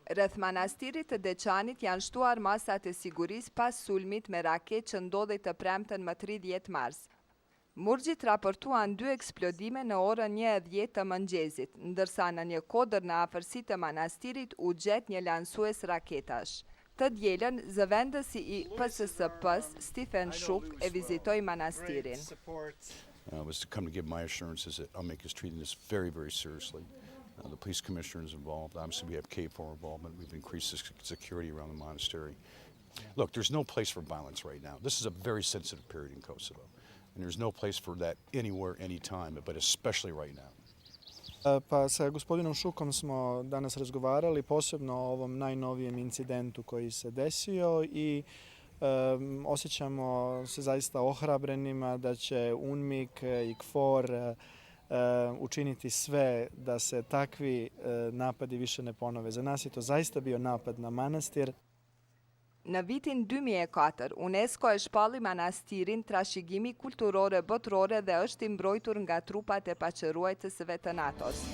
Rreth manastirit të Deçanit janë shtuar masat e sigurisë pas sulmit me raketë që ndodhi të premten më 30 mars. Murgjit raportuan 2 eksplodime në orën 1:10 të mëngjesit, ndërsa në një kodër në afërsi të manastirit u gjet një lansues raketash. Të dielën, zëvendësi i PSSP-s, Stephen Shook, e vizitoi manastirin. Was to come to give my assurances that UMIC is treating this very, very seriously. The police commissioner is involved. Obviously, we have KFOR involvement. We've increased the security around the monastery. Look, there's no place for violence right now. This is a very sensitive period in Kosovo. And there's no place for that anywhere, anytime, but especially right now. Pa sa gospodinom Šukom smo danas razgovarali posebno o ovom najnovijem incidentu koji se desio i osjećamo se zaista ohrabrenima da će UNMIK i KFOR učiniti sve da se takvi napadi više ne ponove. Za nas je to zaista bio napad na manastir. Në vitin 2004, UNESCO e shpalli manastirin trashëgimi kulturore botërore dhe është i mbrojtur nga trupat e paqëruesëve të NATO-s.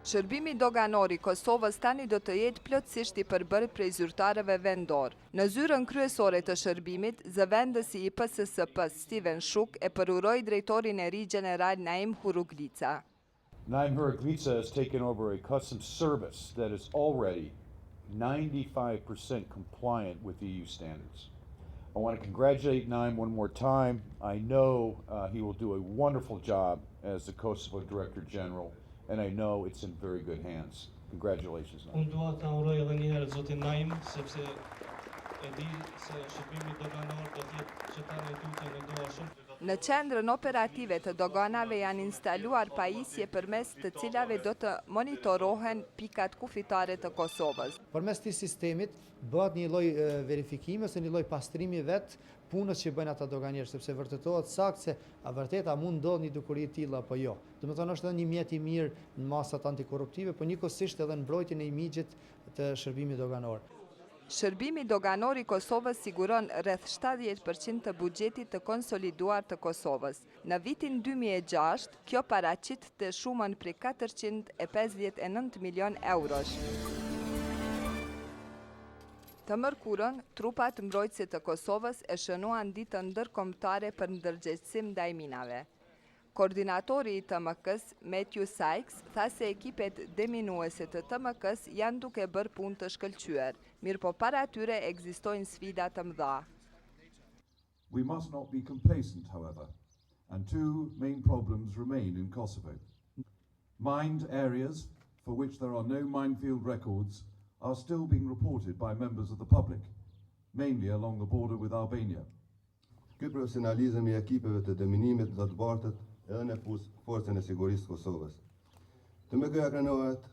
Shërbimi doganor i Kosovës tani do të jetë plotësisht i përbërë prej zyrtarëve vendor. Në zyrën kryesore të shërbimit, zëvendësi i PSSP Stephen Shook e përuroi drejtorin e ri general Naim Huruglica. Naim Huruglica has taken over a customs service that is already 95% compliant with EU standards. I want to congratulate Naim one more time. I know he will do a wonderful job as the Kosovo Director General, and I know it's in very good hands. Congratulations, Naim. Unë dua ta uroj edhe një herë zotin Naim, sepse e di se shërbimi doganor do të jetë që tani tutje në dua shumë. Në qendrën operative të doganave janë instaluar pajisje përmes të cilave do të monitorohen pikat kufitare të Kosovës. Përmes këtij sistemit bëhet një lloj verifikimi ose një lloj pastrimi vet punës që bëjnë ata doganierë, sepse vërtetohet saktë se a vërtet a mund ndodh një dukuri e tillë apo jo. Domethënë është edhe një mjet i mirë në masat antikorruptive, por njëkohësisht edhe në mbrojtjen e imigjit të shërbimit doganor. Shërbimi doganor i Kosovës siguron rreth 70% të buxhetit të konsoliduar të Kosovës. Në vitin 2006, kjo paraqit të shumën prej 459 milion eurosh. Të mërkurën, trupat mbrojtëse të Kosovës e shënuan ditën ndërkombëtare për ndërgjegjësim ndaj minave. Koordinatori i TMK-s, Matthew Sykes, tha se ekipet deminuese të TMK-s janë duke bërë punë të shkëlqyer, mirë po para atyre ekzistojnë sfida të mëdha. We must not be complacent, however, and 2 main problems remain in Kosovo. Mined areas for which there are no minefield records are still being reported by members of the public, mainly along the border with Albania. Ky profesionalizëm i ekipeve të deminimit do të bartet edhe në forcën e sigurisë Kosovës. TMK-ja krenohet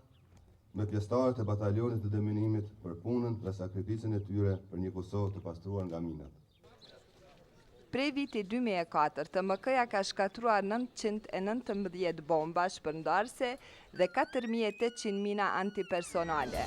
me pjesëtarët e batalionit të deminimit për punën dhe sakrificën e tyre për një Kosovë të pastruar nga minat. Prej viti 2004, TMK-ja ka shkatruar 919 bomba shpërndarëse dhe 4800 mina antipersonale.